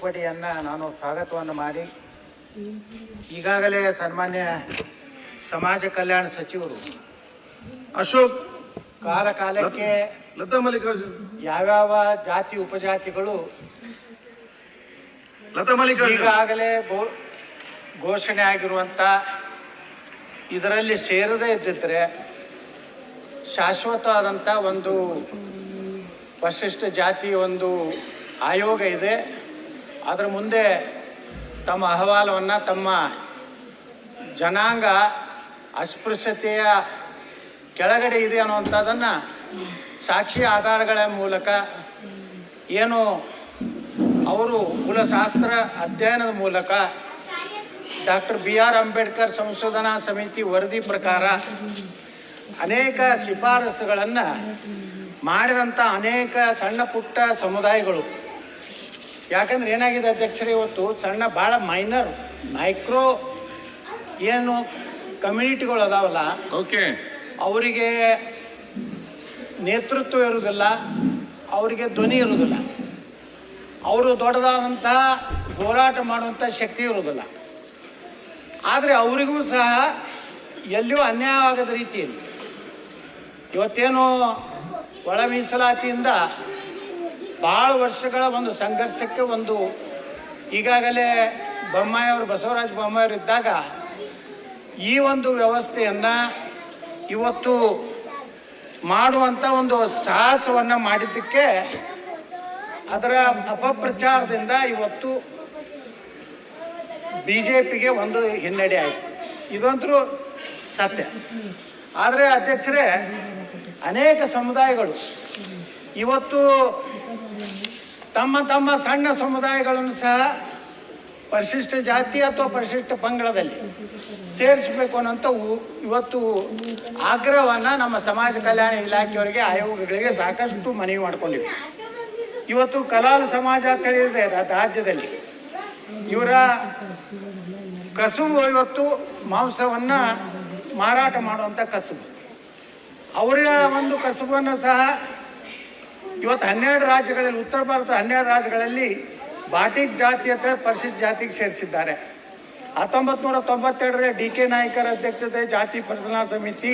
ತಿದ್ದುಪಡಿಯನ್ನು ನಾನು ಸ್ವಾಗತವನ್ನು ಮಾಡಿ ಈಗಾಗಲೇ ಸನ್ಮಾನ್ಯ ಸಮಾಜ ಕಲ್ಯಾಣ ಸಚಿವರು ಅಶೋಕ್ ಕಾಲಕ್ಕೆ ಲತಾ ಮಲ್ಲಿಕಾರ್ಜುನ್ ಯಾವ್ಯಾವ ಜಾತಿ ಉಪಜಾತಿಗಳು ಲತಾ ಮಲ್ಲಿಕಾರ್ಜುನ್ ಈಗಾಗಲೇ ಘೋಷಣೆ ಆಗಿರುವಂಥ ಇದರಲ್ಲಿ ಸೇರದೇ ಇದ್ದಿದ್ರೆ ಶಾಶ್ವತವಾದಂಥ ಒಂದು ಪರಿಶಿಷ್ಟ ಜಾತಿ ಒಂದು ಆಯೋಗ ಇದೆ. ಅದರ ಮುಂದೆ ತಮ್ಮ ಅಹವಾಲವನ್ನು ತಮ್ಮ ಜನಾಂಗ ಅಸ್ಪೃಶ್ಯತೆಯ ಕೆಳಗಡೆ ಇದೆ ಅನ್ನುವಂಥದ್ದನ್ನು ಸಾಕ್ಷಿ ಆಧಾರಗಳ ಮೂಲಕ ಏನು ಅವರು ಕುಲಶಾಸ್ತ್ರ ಅಧ್ಯಯನದ ಮೂಲಕ ಡಾಕ್ಟರ್ BR ಅಂಬೇಡ್ಕರ್ ಸಂಶೋಧನಾ ಸಮಿತಿ ವರದಿ ಪ್ರಕಾರ ಅನೇಕ ಶಿಫಾರಸುಗಳನ್ನು ಮಾಡಿದಂಥ ಅನೇಕ ಸಣ್ಣ ಪುಟ್ಟ ಸಮುದಾಯಗಳು, ಯಾಕಂದ್ರೆ ಏನಾಗಿದೆ ಅಧ್ಯಕ್ಷರೇ, ಇವತ್ತು ಸಣ್ಣ ಭಾಳ ಮೈಕ್ರೋ ಏನು ಕಮ್ಯುನಿಟಿಗಳು ಅದಾವಲ್ಲ, ಓಕೆ, ಅವರಿಗೆ ನೇತೃತ್ವ ಇರುವುದಿಲ್ಲ, ಅವರಿಗೆ ಧ್ವನಿ ಇರುವುದಿಲ್ಲ, ಅವರು ದೊಡ್ಡದಾದಂಥ ಹೋರಾಟ ಮಾಡುವಂಥ ಶಕ್ತಿ ಇರುವುದಿಲ್ಲ. ಆದರೆ ಅವರಿಗೂ ಸಹ ಎಲ್ಲಿಯೂ ಅನ್ಯಾಯವಾಗದ ರೀತಿಯಲ್ಲಿ ಇವತ್ತೇನು ಒಳ ಮೀಸಲಾತಿಯಿಂದ ಭಾಳ ವರ್ಷಗಳ ಒಂದು ಸಂಘರ್ಷಕ್ಕೆ ಒಂದು ಈಗಾಗಲೇ ಬೊಮ್ಮಾಯಿಯವರು ಬಸವರಾಜ ಬೊಮ್ಮಾಯಿಯವರು ಇದ್ದಾಗ ಈ ಒಂದು ವ್ಯವಸ್ಥೆಯನ್ನು ಇವತ್ತು ಮಾಡುವಂಥ ಒಂದು ಸಾಹಸವನ್ನು ಮಾಡಿದ್ದಕ್ಕೆ ಅದರ ಅಪಪ್ರಚಾರದಿಂದ ಇವತ್ತು BJPಗೆ ಒಂದು ಹಿನ್ನಡೆ ಆಯಿತು. ಇದಂತರೂ ಸತ್ಯ. ಆದರೆ ಅಧ್ಯಕ್ಷರೇ, ಅನೇಕ ಸಮುದಾಯಗಳು ಇವತ್ತು ತಮ್ಮ ಸಣ್ಣ ಸಮುದಾಯಗಳನ್ನು ಸಹ ಪರಿಶಿಷ್ಟ ಜಾತಿ ಅಥವಾ ಪರಿಶಿಷ್ಟ ಪಂಗಡದಲ್ಲಿ ಸೇರಿಸಬೇಕು ಅನ್ನೋಂಥ ಇವತ್ತು ಆಗ್ರಹವನ್ನು ನಮ್ಮ ಸಮಾಜ ಕಲ್ಯಾಣ ಇಲಾಖೆಯವರಿಗೆ ಆಯೋಗಗಳಿಗೆ ಸಾಕಷ್ಟು ಮನವಿ ಮಾಡ್ಕೊಂಡಿವಿ. ಇವತ್ತು ಕಲಾಲ್ ಸಮಾಜ ಅಂತ ಹೇಳಿದೆ ರಾಜ್ಯದಲ್ಲಿ, ಇವರ ಕಸುಬು ಇವತ್ತು ಮಾಂಸವನ್ನು ಮಾರಾಟ ಮಾಡುವಂಥ ಕಸುಬು, ಅವರ ಒಂದು ಕಸುಬನ್ನು ಸಹ ಇವತ್ತು 12 ರಾಜ್ಯಗಳಲ್ಲಿ, ಉತ್ತರ ಭಾರತ 12 ರಾಜ್ಯಗಳಲ್ಲಿ ಬಾಟಿಕ್ ಜಾತಿ ಅಂತ ಪರಿಶಿಷ್ಟ ಜಾತಿಗೆ ಸೇರಿಸಿದ್ದಾರೆ. 1992ರಲ್ಲಿ DK ನಾಯ್ಕರ ಅಧ್ಯಕ್ಷತೆ ಜಾತಿ ಪರಿಶೀಲನಾ ಸಮಿತಿ,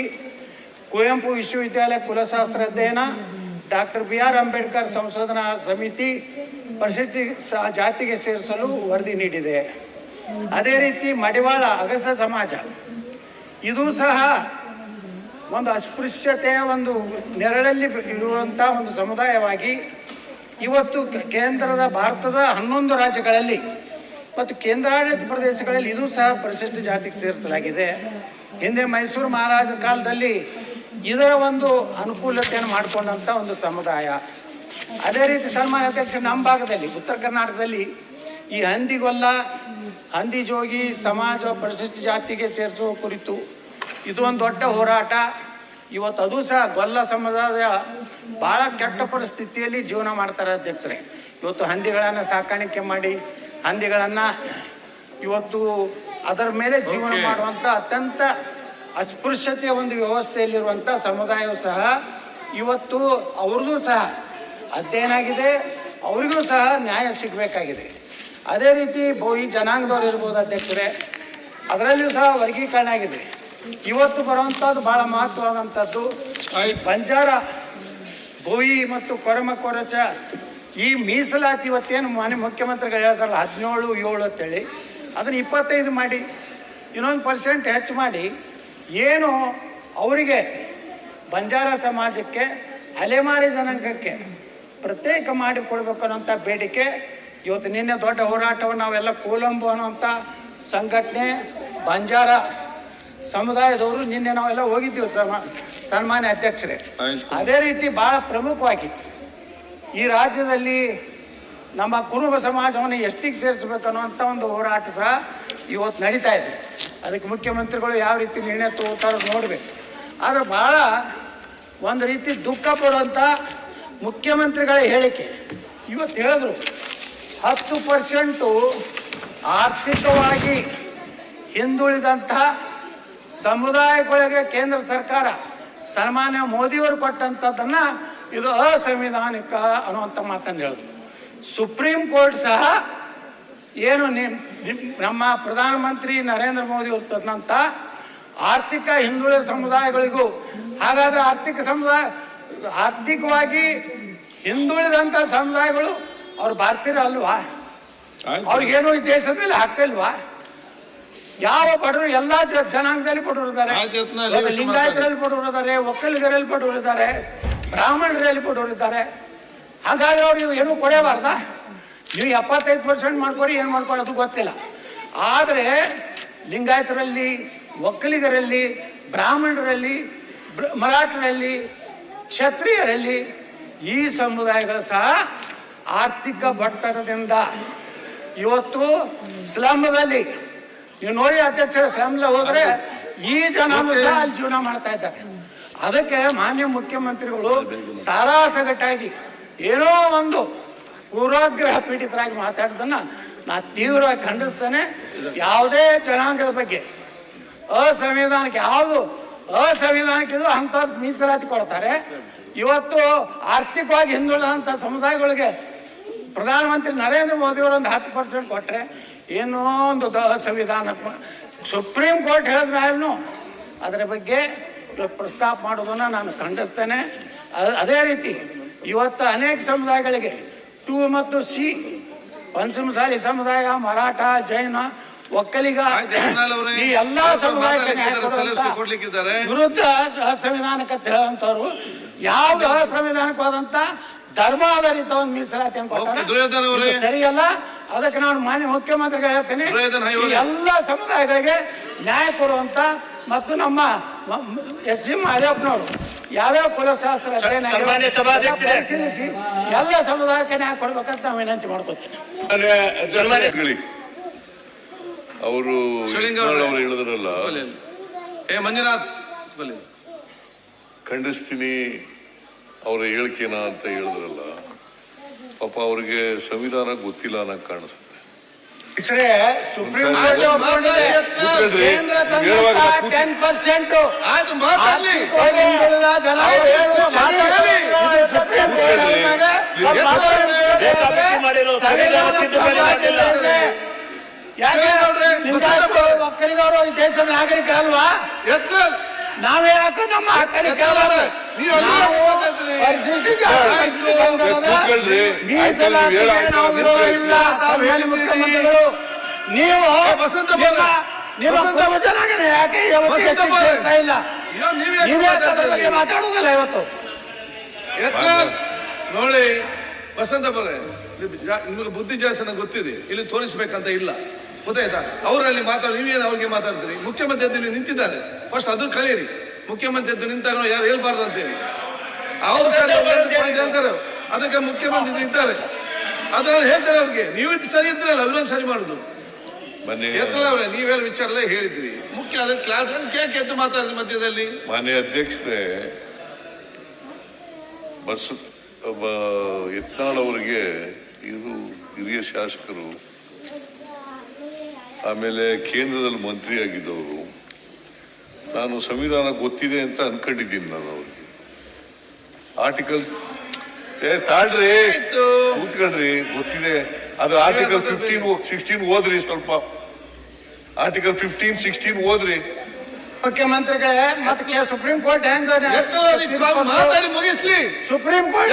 ಕುವೆಂಪು ವಿಶ್ವವಿದ್ಯಾಲಯ ಕುಲಶಾಸ್ತ್ರ ಅಧ್ಯಯನ, ಡಾಕ್ಟರ್ BR ಅಂಬೇಡ್ಕರ್ ಸಂಶೋಧನಾ ಸಮಿತಿ ಪರಿಶಿಷ್ಟ ಜಾತಿಗೆ ಸೇರಿಸಲು ವರದಿ ನೀಡಿದೆ. ಅದೇ ರೀತಿ ಮಡಿವಾಳ ಅಗಸ ಸಮಾಜ, ಇದು ಸಹ ಒಂದು ಅಸ್ಪೃಶ್ಯತೆಯ ಒಂದು ನೆರಳಲ್ಲಿ ಇರುವಂಥ ಒಂದು ಸಮುದಾಯವಾಗಿ ಇವತ್ತು ಭಾರತದ 11 ರಾಜ್ಯಗಳಲ್ಲಿ ಮತ್ತು ಕೇಂದ್ರಾಡಳಿತ ಪ್ರದೇಶಗಳಲ್ಲಿ ಇದು ಸಹ ಪರಿಶಿಷ್ಟ ಜಾತಿಗೆ ಸೇರಿಸಲಾಗಿದೆ. ಹಿಂದೆ ಮೈಸೂರು ಮಹಾರಾಜರ ಕಾಲದಲ್ಲಿ ಇದರ ಒಂದು ಅನುಕೂಲತೆಯನ್ನು ಮಾಡಿಕೊಂಡಂಥ ಒಂದು ಸಮುದಾಯ. ಅದೇ ರೀತಿ ಸನ್ಮಾನ್ಯ ಅಧ್ಯಕ್ಷ, ನಮ್ಮ ಭಾಗದಲ್ಲಿ ಉತ್ತರ ಕರ್ನಾಟಕದಲ್ಲಿ ಈ ಹಂದಿಗೊಲ್ಲ, ಹಂದಿ ಜೋಗಿ ಸಮಾಜ ಪರಿಶಿಷ್ಟ ಜಾತಿಗೆ ಸೇರಿಸುವ ಕುರಿತು ಇದು ಒಂದು ದೊಡ್ಡ ಹೋರಾಟ. ಇವತ್ತು ಅದು ಸಹ ಗೊಲ್ಲ ಸಮುದಾಯ ಭಾಳ ಕೆಟ್ಟ ಪರಿಸ್ಥಿತಿಯಲ್ಲಿ ಜೀವನ ಮಾಡ್ತಾರೆ ಅಧ್ಯಕ್ಷರೇ. ಇವತ್ತು ಹಂದಿಗಳನ್ನು ಸಾಕಾಣಿಕೆ ಮಾಡಿ ಹಂದಿಗಳನ್ನು ಇವತ್ತು ಅದರ ಮೇಲೆ ಜೀವನ ಮಾಡುವಂಥ ಅತ್ಯಂತ ಅಸ್ಪೃಶ್ಯತೆಯ ಒಂದು ವ್ಯವಸ್ಥೆಯಲ್ಲಿರುವಂಥ ಸಮುದಾಯವು ಸಹ ಇವತ್ತು ಅವ್ರದ್ದು ಸಹ ಅಧ್ಯಯನ ಆಗಿದೆ, ಅವರಿಗೂ ಸಹ ನ್ಯಾಯ ಸಿಗಬೇಕಾಗಿದೆ. ಅದೇ ರೀತಿ ಈ ಜನಾಂಗದವ್ರು ಇರ್ಬೋದು ಅಧ್ಯಕ್ಷರೇ, ಅದರಲ್ಲಿಯೂ ಸಹ ವರ್ಗೀಕರಣ ಆಗಿದೆ. ಇವತ್ತು ಬರುವಂಥದ್ದು ಭಾಳ ಮಹತ್ವವಾದಂಥದ್ದು ಬಂಜಾರ, ಬೋಯಿ ಮತ್ತು ಕೊರಚ ಈ ಮೀಸಲಾತಿ ಇವತ್ತೇನು ಮಾನ್ಯ ಮುಖ್ಯಮಂತ್ರಿಗಳು ಹೇಳ್ತಾರಲ್ಲ 17-7 ಅಂತೇಳಿ, ಅದನ್ನು 25 ಮಾಡಿ ಇನ್ನೊಂದು % ಹೆಚ್ಚು ಮಾಡಿ ಏನು ಅವರಿಗೆ ಬಂಜಾರ ಸಮಾಜಕ್ಕೆ ಅಲೆಮಾರಿ ಜನಾಂಗಕ್ಕೆ ಪ್ರತ್ಯೇಕ ಮಾಡಿಕೊಡ್ಬೇಕು ಅನ್ನೋಂಥ ಬೇಡಿಕೆ ಇವತ್ತು ನಿನ್ನೆ ದೊಡ್ಡ ಹೋರಾಟವನ್ನು ನಾವೆಲ್ಲ ಕೋಲಂಬು ಅನ್ನೋಂಥ ಸಂಘಟನೆ ಬಂಜಾರ ಸಮುದಾಯದವರು ನಿನ್ನೆ ನಾವೆಲ್ಲ ಹೋಗಿದ್ದೀವಿ ಸನ್ಮಾನ್ಯ ಅಧ್ಯಕ್ಷರೇ. ಅದೇ ರೀತಿ ಭಾಳ ಪ್ರಮುಖವಾಗಿ ಈ ರಾಜ್ಯದಲ್ಲಿ ನಮ್ಮ ಕುರುಬ ಸಮಾಜವನ್ನು ಎಷ್ಟಿಗೆ ಸೇರಿಸ್ಬೇಕು ಅನ್ನೋಂಥ ಒಂದು ಹೋರಾಟ ಸಹ ಇವತ್ತು ನಡೀತಾ ಇದೆ. ಅದಕ್ಕೆ ಮುಖ್ಯಮಂತ್ರಿಗಳು ಯಾವ ರೀತಿ ನಿರ್ಣಯ ತಗೋತಾರೋ ನೋಡಬೇಕು. ಆದರೆ ಭಾಳ ಒಂದು ರೀತಿ ದುಃಖ ಪಡುವಂಥ ಮುಖ್ಯಮಂತ್ರಿಗಳ ಹೇಳಿಕೆ ಇವತ್ತು ಹೇಳಿದ್ರು 10% ಆರ್ಥಿಕವಾಗಿ ಹಿಂದುಳಿದಂಥ ಸಮುದಾಯಗಳಿಗೆ ಕೇಂದ್ರ ಸರ್ಕಾರ ಸನ್ಮಾನ್ಯ ಮೋದಿಯವರು ಕೊಟ್ಟಂಥದ್ದನ್ನು ಇದು ಅಸಂವಿಧಾನಿಕ ಅನ್ನುವಂಥ ಮಾತನ್ನು ಹೇಳಿದ್ರು. ಸುಪ್ರೀಂ ಕೋರ್ಟ್ ಸಹ ಏನು ನಮ್ಮ ಪ್ರಧಾನಮಂತ್ರಿ ನರೇಂದ್ರ ಮೋದಿ ಅವರು ತಂದಂಥ ಆರ್ಥಿಕ ಹಿಂದುಳಿದ ಸಮುದಾಯಗಳಿಗೂ, ಹಾಗಾದ್ರೆ ಆರ್ಥಿಕವಾಗಿ ಹಿಂದುಳಿದಂಥ ಸಮುದಾಯಗಳು ಅವ್ರು ಭಾರತೀಯರು ಅಲ್ವಾ? ಅವ್ರಿಗೇನು ಈ ದೇಶದ ಮೇಲೆ ಹಕ್ಕಿಲ್ವಾ? ಯಾವ ಬಡವರು ಎಲ್ಲ ಜನಾಂಗದಲ್ಲಿ ಬಡವರು ಇದ್ದಾರೆ, ಲಿಂಗಾಯತರಲ್ಲಿ ಬಡವರು ಇದ್ದಾರೆ, ಒಕ್ಕಲಿಗರಲ್ಲಿ ಬಡವರು ಇದ್ದಾರೆ, ಬ್ರಾಹ್ಮಣರಲ್ಲಿ ಬಡವರು ಇದ್ದಾರೆ. ಹಾಗಾದ್ರೆ ಅವ್ರಿಗೆ ಏನು ಕೊಡಬಾರ್ದ? ನೀವು 75% ಮಾಡ್ಕೊರಿ, ಏನು ಮಾಡ್ಕೊರಿ ಅದು ಗೊತ್ತಿಲ್ಲ. ಆದರೆ ಲಿಂಗಾಯತರಲ್ಲಿ, ಒಕ್ಕಲಿಗರಲ್ಲಿ, ಬ್ರಾಹ್ಮಣರಲ್ಲಿ, ಮರಾಠರಲ್ಲಿ, ಕ್ಷತ್ರಿಯರಲ್ಲಿ ಈ ಸಮುದಾಯಗಳು ಸಹ ಆರ್ಥಿಕ ಬಡತನದಿಂದ ಇವತ್ತು ಸ್ಲಮ್ದಲ್ಲಿ ನೀವು ನೋಡಿ ಅಧ್ಯಕ್ಷರ ಸ್ಲಮ್ಲ ಹೋದ್ರೆ ಈ ಜನ ಸಹ ಅಲ್ಲಿ ಜೀವನ ಮಾಡ್ತಾ ಇದ್ದಾರೆ. ಅದಕ್ಕೆ ಮಾನ್ಯ ಮುಖ್ಯಮಂತ್ರಿಗಳು ಸಾರಾಸಗಟ್ಟಾಗಿ ಏನೋ ಒಂದು ಪೂರ್ವಾಗ್ರಹ ಪೀಡಿತರಾಗಿ ಮಾತಾಡೋದನ್ನ ನಾ ತೀವ್ರವಾಗಿ ಖಂಡಿಸ್ತೇನೆ. ಯಾವುದೇ ಜನಾಂಗದ ಬಗ್ಗೆ ಅಸಂವಿಧಾನಿಕ ಯಾವುದು ಅಸಂವಿಧಾನಿಕಿದ್ರು ಅಂಥವ್ರಿಗೆ ಮೀಸಲಾತಿ ಕೊಡ್ತಾರೆ. ಇವತ್ತು ಆರ್ಥಿಕವಾಗಿ ಹಿಂದುಳಿದಂಥ ಸಮುದಾಯಗಳಿಗೆ ಪ್ರಧಾನಮಂತ್ರಿ ನರೇಂದ್ರ ಮೋದಿ ಅವರು ಒಂದು 10% ಕೊಟ್ಟರೆ ಏನೋ ಒಂದು ಸಂವಿಧಾನ ಸುಪ್ರೀಂ ಕೋರ್ಟ್ ಹೇಳಿದ ಮೇಲೂ ಅದರ ಬಗ್ಗೆ ಪ್ರಸ್ತಾಪ ಮಾಡೋದನ್ನು ನಾನು ಖಂಡಿಸ್ತೇನೆ. ಅದೇ ರೀತಿ ಇವತ್ತು ಅನೇಕ ಸಮುದಾಯಗಳಿಗೆ 2 ಮತ್ತು C ಪಂಚಮಸಾಲಿ ಸಮುದಾಯ, ಮರಾಠ, ಜೈನ, ಒಕ್ಕಲಿಗ ಈ ಎಲ್ಲಾ ಸಮುದಾಯಕ್ಕೆ ವಿರುದ್ಧ ಅಸಂವಿಧಾನಿಕ ಹೇಳುವಂತವ್ರು ಯಾವ್ದು ಅಸಂವಿಧಾನಿಕವಾದಂತ ಧರ್ಮಾಧಾರಿತ ಒಂದು ಮೀಸಲಾತಿ ಕೊಡ್ತಾರೆ, ಸರಿಯಲ್ಲ. ಅದಕ್ಕೆ ನಾನು ಮಾನ್ಯ ಮುಖ್ಯಮಂತ್ರಿಗಳು ಹೇಳ್ತೇನೆ, ಎಲ್ಲ ಸಮುದಾಯಗಳಿಗೆ ನ್ಯಾಯ ಕೊಡುವಂತ ಮತ್ತು ನಮ್ಮ ಎಸ್ ಸಿ ಮಾದೇವಪ್ಪನವರು ಯಾವ್ಯಾವ ಕುಲಶಾಸ್ತ್ರ ಅಧ್ಯಯನ ಪರಿಶೀಲಿಸಿ ಎಲ್ಲ ಸಮುದಾಯಕ್ಕೆ ನ್ಯಾಯ ಕೊಡ್ಬೇಕಂತ ನಾವು ವಿನಂತಿ ಮಾಡ್ಕೊತೀನಿ. ಅವರು ಹೇಳಿದ್ರಲ್ಲ, ಮಂಜುನಾಥ್ ಖಂಡಿಸ್ತೀನಿ ಅವರ ಹೇಳಿಕೆನ ಅಂತ ಹೇಳಿದ್ರಲ್ಲ, ಪಾಪ ಅವ್ರಿಗೆ ಸಂವಿಧಾನ ಗೊತ್ತಿಲ್ಲ ಅನ್ನಕ್ ಕಾಣಿಸುತ್ತೆ. ಸುಪ್ರೀಂ ಕೋರ್ಟ್ ಒಪ್ಪಿಕೊಂಡಿದೆ. ಕೇಂದ್ರ ತಂದಂತ 10% ಹಿಂದುಳಿದ ಜನ ಒಕ್ಕಲಿಗರು ಈ ದೇಶದ ನಾಗರಿಕ ಅಲ್ವಾ? ನಾವೇ ಯಾಕೆ ನಮ್ಮ ಹಕ್ಕನ್ನು ಮುಖ್ಯಮಂತ್ರಿಗಳು ನೀವು ನಿಮ್ಮ ಜನಾಂಗನೇ ಯಾಕೆ ಇಲ್ಲ? ನೀವೇ ಬಗ್ಗೆ ಮಾತಾಡುವುದಿಲ್ಲ ಇವತ್ತು. ನೋಡಿ ವಸಂತ ಬರೇ, ನಿಮಗೆ ಬುದ್ಧಿ ಜಾಸ್ತಿ ಗೊತ್ತಿದೆ, ಇಲ್ಲಿ ತೋರಿಸ್ಬೇಕಂತ ಇಲ್ಲ, ಗೊತ್ತಾಯ್ತಾ? ಅವರಲ್ಲಿ ಮಾತಾಡಿ ನೀವೇನು ಅವ್ರಿಗೆ ಮಾತಾಡ್ತೀರಿ? ಮುಖ್ಯಮಂತ್ರಿ ಎದ್ದು ನಿಂತಿದ್ದಾರೆ, ಫಸ್ಟ್ ಅದನ್ನು ಕಲಿಯಿರಿ. ಮುಖ್ಯಮಂತ್ರಿ ಎದ್ದು ನಿಂತಾಗ ಯಾರು ಹೇಳ್ಬಾರ್ದು ಅಂತೇಳಿ ಅವರು ಹೇಳ್ತಾರೆ, ಅದಕ್ಕೆ ಮುಖ್ಯಮಂತ್ರಿ ಇದ್ದಾರೆ, ಅದ್ರಲ್ಲಿ ಹೇಳ್ತಾರೆ ಅವ್ರಿಗೆ. ನೀವು ಸರಿ ಇದ್ರಲ್ಲ, ಅವರನ್ನು ಸರಿ ಮಾಡುದು ಎತ್ತಲ್ಲ ಅವ್ರೆ. ನೀವೇನು ವಿಚಾರ ಎಲ್ಲ ಹೇಳಿದ್ರಿ, ಮುಖ್ಯ ಅದಕ್ಕೆ ಕ್ಲಾಸ್ ಕೇಕ್ ಎದ್ದು ಮಾತಾಡಿದ ಮಧ್ಯದಲ್ಲಿ. ಮಾನ್ಯ ಅಧ್ಯಕ್ಷರೇ, ಯತ್ನಾಳ್ ಅವರಿಗೆ ಇವರು ಹಿರಿಯ ಶಾಸಕರು, ಆಮೇಲೆ ಕೇಂದ್ರದಲ್ಲಿ ಮಂತ್ರಿ ಆಗಿದ್ದವರು. ನಾನು ಸಂವಿಧಾನ ಗೊತ್ತಿದೆ ಅಂತ ಅನ್ಕೊಂಡಿದ್ದೀನಿ. ನಾನು ಅವ್ರಿಗೆ ಆರ್ಟಿಕಲ್ ತಾಳ್ರಿ ಕೂತ್ಕೊಳ್ರಿ, ಗೊತ್ತಿದೆ. ಅದು ಆರ್ಟಿಕಲ್ 16 ಓದ್ರಿ, ಸ್ವಲ್ಪ ಆರ್ಟಿಕಲ್ 15-16 ಓದ್ರಿ. ಮುಖ್ಯಮಂತ್ರಿಗಳೇ, ಮತ್ತೆ ಸುಪ್ರೀಂ ಕೋರ್ಟ್ ಹೆಂಗ್ ಮಾತಾಡಿ ಮುಗಿಸ್ಲಿ. ಸುಪ್ರೀಂ ಕೋರ್ಟ್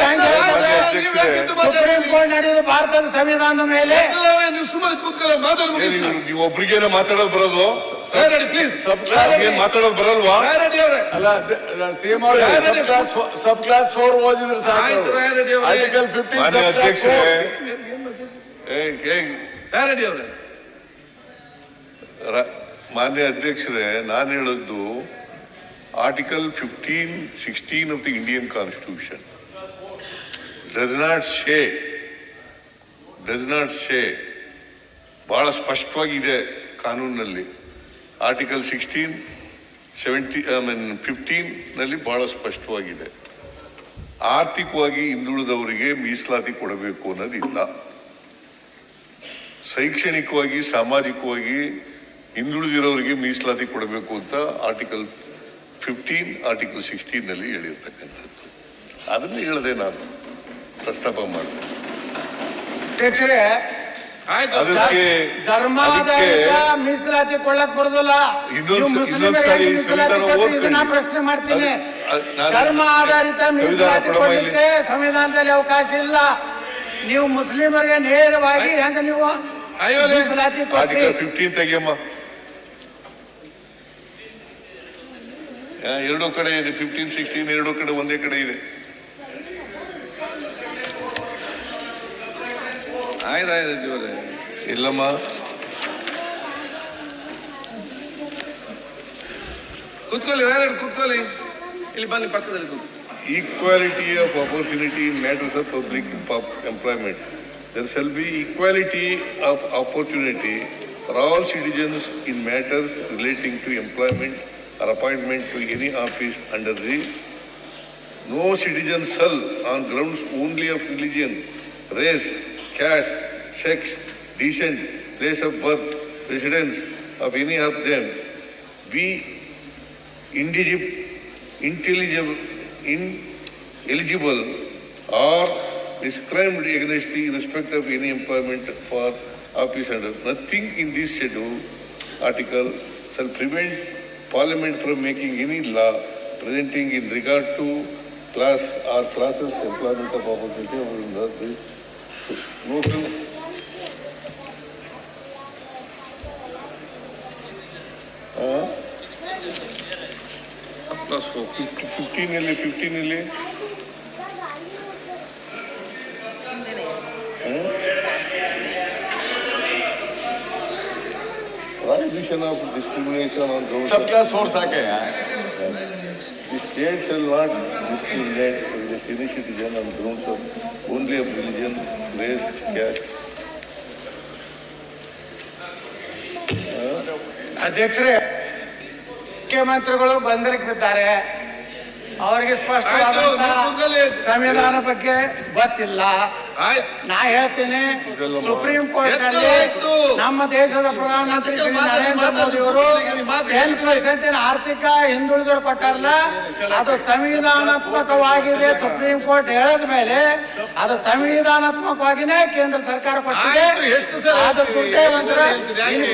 ನಡೆಯುವುದು ಭಾರತದ ಸಂವಿಧಾನದ ಮೇಲೆ. ನೀವು ಸುಮ್ಮನೆ ಕೂತ್ಕೊಳ್ಳಿ, ಮಾತಾಡಿ ಮುಗಿಸ್ಲಿ. ನೀವು ಒಬ್ರಿಗೇನ ಮಾತಾಡೋದು ಬರೋದು? ಪ್ಲೀಸ್ ಮಾತಾಡೋದು ಬರಲ್ವಾ? ಅಲ್ಲ, ಸಿಎಂ ಅವರು ಸಬ್ ಕ್ಲಾಸ್ 4 ಓದಿದ್ರು ಸಾಕು. ಆರ್ಟಿಕಲ್ 15 ಅಧ್ಯಕ್ಷರೇ, ಮಾನ್ಯ ಅಧ್ಯಕ್ಷರೇ, ನಾನು ಹೇಳದ್ದು article 15-16 of the Indian constitution does not say ಬಹಳ ಸ್ಪಷ್ಟವಾಗಿದೆ ಕಾನೂನಿನಲ್ಲಿ. ಆರ್ಟಿಕಲ್ 15 ನಲ್ಲಿ ಬಹಳ ಸ್ಪಷ್ಟವಾಗಿದೆ. ಆರ್ಥಿಕವಾಗಿ ಹಿಂದುಳಿದವರಿಗೆ ಮೀಸಲಾತಿ ಕೊಡಬೇಕು ಅನ್ನೋದಿಲ್ಲ. ಶೈಕ್ಷಣಿಕವಾಗಿ, ಸಾಮಾಜಿಕವಾಗಿ ಹಿಂದುಳಿದಿರೋರಿಗೆ ಮೀಸಲಾತಿ ಕೊಡಬೇಕು ಅಂತ ಆರ್ಟಿಕಲ್ 15, ಆರ್ಟಿಕಲ್ 16 ನಲ್ಲಿ ಹೇಳಿರ್ತಕ್ಕಂಥದ್ದು. ಅದನ್ನು ಹೇಳದೆ ನಾನು ಪ್ರಸ್ತಾಪ ಮಾಡಿದೆ. ಅಧ್ಯಕ್ಷರೇ, ಆಯ್ತು. ಅದಕ್ಕೆ ಧರ್ಮಾಧಾರಿತ ಮೀಸಲಾತಿ ಕೊಳ್ಳಕ್ ಬರುದಿಲ್ಲ. ನೀವು ಮುಸ್ಲಿಮರಿಗೆ ಮೀಸಲಾತಿ ಕೊಟ್ಟು ಇದನ್ನ ಪ್ರಶ್ನೆ ಮಾಡ್ತೀನಿ. ಧರ್ಮ ಆಧಾರಿತ ಮೀಸಲಾತಿ ಕೊಡ್ಲಿಕ್ಕೆ ಸಂವಿಧಾನದಲ್ಲಿ ಅವಕಾಶ ಇಲ್ಲ. ನೀವು ಮುಸ್ಲಿಮರಿಗೆ ನೇರವಾಗಿ ಹೆಂಗ ನೀವು ಮೀಸಲಾತಿ ಕೊಟ್ಟಿ? 15 ತೆಗಿಯಮ್ಮ. ಎರಡೂ ಕಡೆ ಇದೆ, 15, 16 ಎರಡೂ ಕಡೆ ಒಂದೇ ಕಡೆ ಇದೆ. ಆಯ್ತು ಇಲ್ಲಮ್ಮ, ಕೂತ್ಕೊಳ್ಳಿ, ಕೂತ್ಕೊಳ್ಳಿ, ಇಲ್ಲಿ ಬನ್ನಿ, ಪಕ್ಕದಲ್ಲಿ ಕೂತ್ಕೊಳ್ಳಿ. equality of opportunity in matters of public employment. There shall be equality of opportunity for all citizens in matters relating to employment or appointment to any office under the no citizen shall on grounds only of religion, race, caste, sex, descent, place of birth, residence of any of them be ineligible or discriminated against the respect of any employment for office under. Nothing in this schedule article shall prevent Parliament from making any law presenting in regard to class or classes employment of opportunity of local. Plus 4. 15 ಇಲ್ಲಿ prohibition of discrimination on grounds सब class 4 साके हैं. the state shall not discriminate against any citizen on grounds of only of religion, race, caste. ಅಧ್ಯಕ್ಷರೇ, ಮುಖ್ಯಮಂತ್ರಿಗಳು ಗೊಂದಲಕ್ಕೆ ಬಿದ್ದಾರೆ. ಅವರಿಗೆ ಸ್ಪಷ್ಟವಾದ ಸಂವಿಧಾನ ಬಗ್ಗೆ ಗೊತ್ತಿಲ್ಲ. ನಾ ಹೇಳ್ತೀನಿ, ಸುಪ್ರೀಂ ಕೋರ್ಟ್ ನಲ್ಲಿ ನಮ್ಮ ದೇಶದ ಪ್ರಧಾನಮಂತ್ರಿ ಶ್ರೀ ನರೇಂದ್ರ ಮೋದಿ ಅವರು 10% ಆರ್ಥಿಕ ಹಿಂದುಳಿದವರು ಕೊಟ್ಟಾರಲ್ಲ, ಅದು ಸಂವಿಧಾನಾತ್ಮಕವಾಗಿದೆ. ಸುಪ್ರೀಂ ಕೋರ್ಟ್ ಹೇಳಿದ ಮೇಲೆ ಅದು ಸಂವಿಧಾನಾತ್ಮಕವಾಗಿನೇ ಕೇಂದ್ರ ಸರ್ಕಾರ ಕೊಟ್ಟಿದೆ. ಅದು ದುರ್ದೈವಂತರ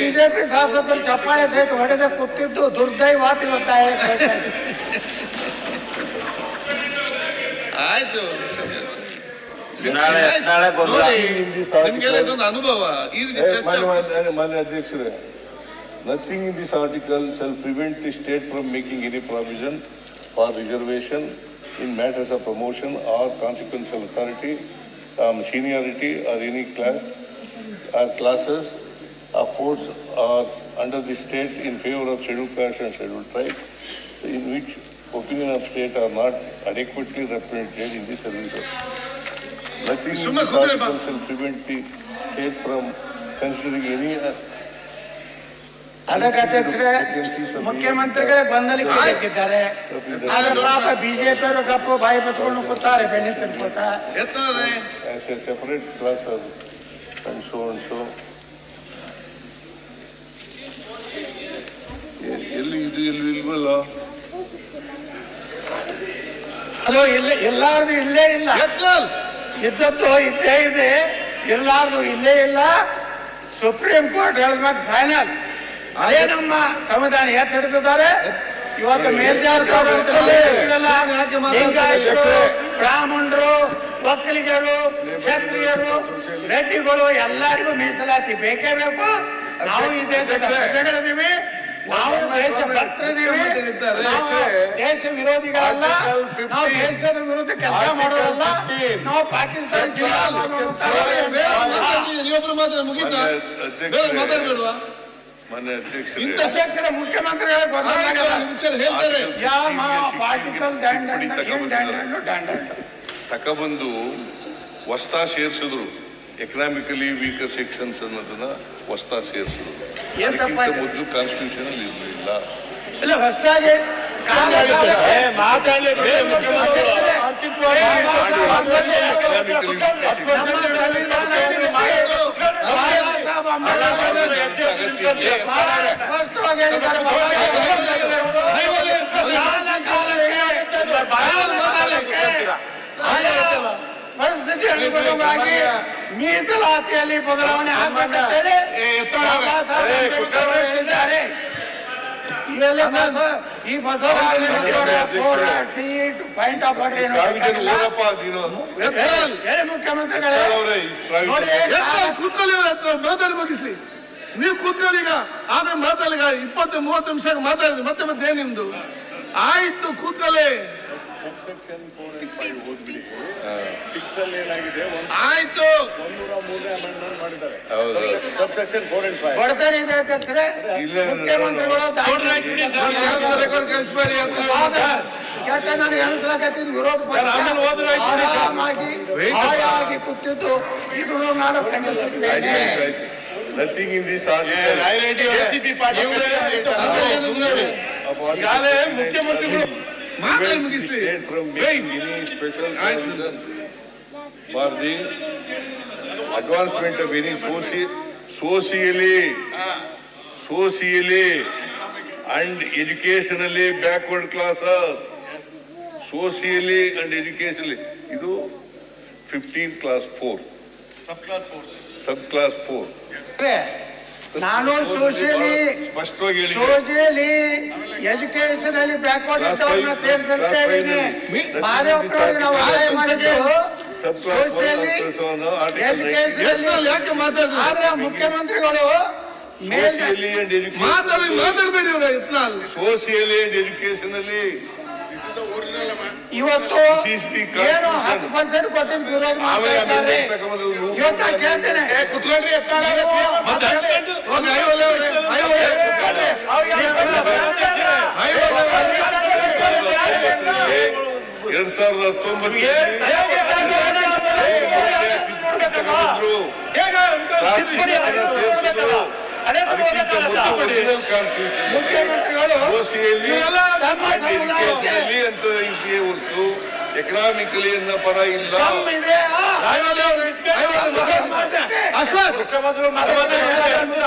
ಬಿಜೆಪಿ ಶಾಸಕರು ಚಪ್ಪಾಳೆ ಸಹಿತ ಹೊಡೆದ ಕೂತಿದ್ದು ದುರ್ದೈವ ಇವತ್ತ ಹೇಳಕ್ಕೆ ಆಯ್ತು. ಅನುಭವ ಮಾನ್ಯ ಅಧ್ಯಕ್ಷರೇ, nothing in this article shall prevent the state from making any provision for reservation in matters of promotion or consequential authority, seniority or any class or classes of force or under the state in favor of scheduled castes and scheduled tribes in which opinion of state are not adequately represented in the service. Nothing in this article shall prevent the state from considering any ಅದಕ್ಕೆ ಅಧ್ಯಕ್ಷರೇ, ಮುಖ್ಯಮಂತ್ರಿಗಳೇ ಗೊಂದಲಕ್ಕೆ ಹಾಕಿದ್ದಾರೆ. ಆದ್ರೆ ಪಾಪ BJP ಅವರು ಗಪ್ಪು ಬಾಯಿ ಬಚ್ಕೊಂಡು ಕೂತಾರೆ, Benny ತಿನ್ಕೋತ. as a separate class of and so and so. ಎಲ್ಲಿ ಇದು ಎಲ್ಲಿ ಇಲ್ವಲ್ಲ? ಅದು ಎಲ್ಲಾರ್ದು ಇಲ್ಲೇ ಇಲ್ಲ, ಇದ್ದದ್ದು ಇದ್ದೇ ಇದೆ. ಎಲ್ಲಾರ್ದು ಇಲ್ಲೇ ಇಲ್ಲ. ಸುಪ್ರೀಂ ಕೋರ್ಟ್ ಹೇಳಿದ್ಮೇಲೆ ಫೈನಲ್ ಅದೇ ನಮ್ಮ ಸಂವಿಧಾನ ಎತ್ತಿ ಹಿಡಿದಿದ್ದಾರೆ. ಇವತ್ತು ಮೇಲ್ಜಾತಿಯವರು, ಲಿಂಗಾಯತರು, ಬ್ರಾಹ್ಮಣರು, ಒಕ್ಕಲಿಗರು, ಕ್ಷತ್ರಿಯರು, ರೆಡ್ಡಿಗಳು ಎಲ್ಲರಿಗೂ ಮೀಸಲಾತಿ ಬೇಕೇ ಬೇಕು. ನಾವು ಈ ದೇಶದ ಪ್ರಜೆಗಳಿದ್ದೀವಿ, ನಾವು ದೇಶ ಭಕ್ತರಿದ್ದೀವಿ, ದೇಶ ವಿರೋಧಿಗಳಲ್ಲ, ನಾವು ದೇಶದ ವಿರುದ್ಧ ಕೆಲಸ ಮಾಡೋದಲ್ಲ. ನಾವು ಪಾಕಿಸ್ತಾನ ಮಾತಾಡ್ಬೇಡವಾ? ಮಾನ್ಯ ಅಧ್ಯಕ್ಷರ ಮುಖ್ಯಮಂತ್ರಿಗಳ ತಕಬಂದು ಹೊಸ್ತಾ ಸೇರಿಸಿದ್ರು. ಎಕನಾಮಿಕಲಿ ವೀಕರ್ ಸೆಕ್ಷನ್ಸ್ ಅನ್ನೋದನ್ನ ಹೊಸ್ತಾ ಸೇರಿಸಿದ್ರು. ಮೊದಲು ಕಾನ್ಸ್ಟಿಟ್ಯೂಷನ್ ಅಲ್ಲಿ ಇರಲಿಲ್ಲ. ಇಲ್ಲ, ಹೊಸದಾಗಿ ಪರಿಸ್ಥಿತಿ ಪರಿಸ್ಥಿತಿ ಅನುಗುಣವಾಗಿ ಮೀಸಲಾತಿಯಲ್ಲಿ ಬದಲಾವಣೆ ಆಗಬೇಕಂತೇಳಿ ಬಾಬಾ ಸಾಹೇಬ್ ಅಂಬೇಡ್ಕರ್ ಅವರು ಹೇಳಿದ್ದಾರೆ. ಈ Basavaraja sit point of order ಏನಪ್ಪ ನೀನು ಹೇಳಿ ಮುಖ್ಯಮಂತ್ರಿಗಳೇ ನೋಡಿ ಕೂತ್ಕೊಳ್ಳಿ, ಮಾತಾಡಿ ಮುಗಿಸ್ಲಿ. ನೀವು ಕೂತ್ಕೊಳ್ಳಿ ಈಗ, ಆದ್ರೆ ಮಾತಾಡಿ 20-30 ನಿಮಿಷ ಮಾತಾಡಿ. ಮತ್ತೆ ಏನ್ ನಿಮ್ದು? ಆಯ್ತು ಕೂತ್ಕೊಳ್ಳಿ, ಸಬ್ಸೆಕ್ಷನ್ 4 and 5 ಓದ್ಬಿಡಿ. 6 ಅಲ್ಲಿ ಏನಾಗಿದೆ, ಆಯ್ತು 103 ಅಮೆಂಡ್ಮೆಂಟ್ ಮಾಡಿದ್ದಾರೆ. ಸಬ್ಸೆಕ್ಷನ್ 4 and 5 ಬಡತನ ಇದೆ ಅಧ್ಯಕ್ಷರೇ. ಮುಖ್ಯಮಂತ್ರಿಗಳು ರೆಕಾರ್ಡ್ ಕಳಿಸ್ಬೇಡಿ ಅಂತ ನನಗೆ ಅನಿಸ್ಲಾಕತ್ತಿದ್ದು ವಿರೋಧ ಆರಾಮಾಗಿ ಹಾಯಾಗಿ ಕೂತಿದ್ದು ಇದನ್ನು ನಾನು ಖಂಡಿಸುತ್ತೇನೆ. Nothing in this article. ಮುಖ್ಯಮಂತ್ರಿಗಳು ಮಾತಾಡಿ ಮುಗಿಸ್ಲಿ. State from making any special provisions for the advancement of any socially and educationally backward classes. Socially and educationally. ಇದು 15 class 4. Subclass 4. ನಾನು ಸೋಷಿಯಲಿ ಸ್ಪಷ್ಟವಾಗಿ ಹೇಳಿ. ಎಜುಕೇಶನ್ ಬ್ಯಾಕ್ವರ್ಡ್ ಇದ್ದವ್ರನ್ನ ಸೇರಿಸುತ್ತಾ ಇದ್ದೀನಿ. ಬಾರಿ ಒಬ್ಬರವ್ರಿಗೆ ನಾವು ಸಹಾಯ ಮಾಡಿದ್ದೆವು. ಸೋಷಿಯಲಿ ಎಜುಕೇಶನ್ ಯಾಕೆ ಮಾತಾಡ್ತಾರೆ? ಆದ್ರೆ ಮುಖ್ಯಮಂತ್ರಿಗಳು ಮಾತಾಡಬೇಡಿ ಅವರ ಯತ್ನಾಳ್. ಸೋಷಿಯಲಿ ಅಂಡ್ ಎಜುಕೇಶನಲ್ಲಿ ಇವತ್ತು ಏನು 10% ಕೊಟ್ಟಿದ್ದು ವಿರೋಧ ಮಾಡ್ತಾ ಇದ್ದಾರೆ. ಇವತ್ತು ಕೇಳ್ತೇನೆ ಕುತ್ಕೊಳ್ರಿ ಯತ್ನಾಳ್. 2019 ಮುಖ್ಯಮಂತ್ರಿಗಳು ಅಂತ ಇದೆಯೇ ಹೊರತು ಎಕನಾಮಿಕಲಿ ಅನ್ನೋ ಪರ ಇಲ್ಲ. ಮುಖ್ಯಮಂತ್ರಿಗಳು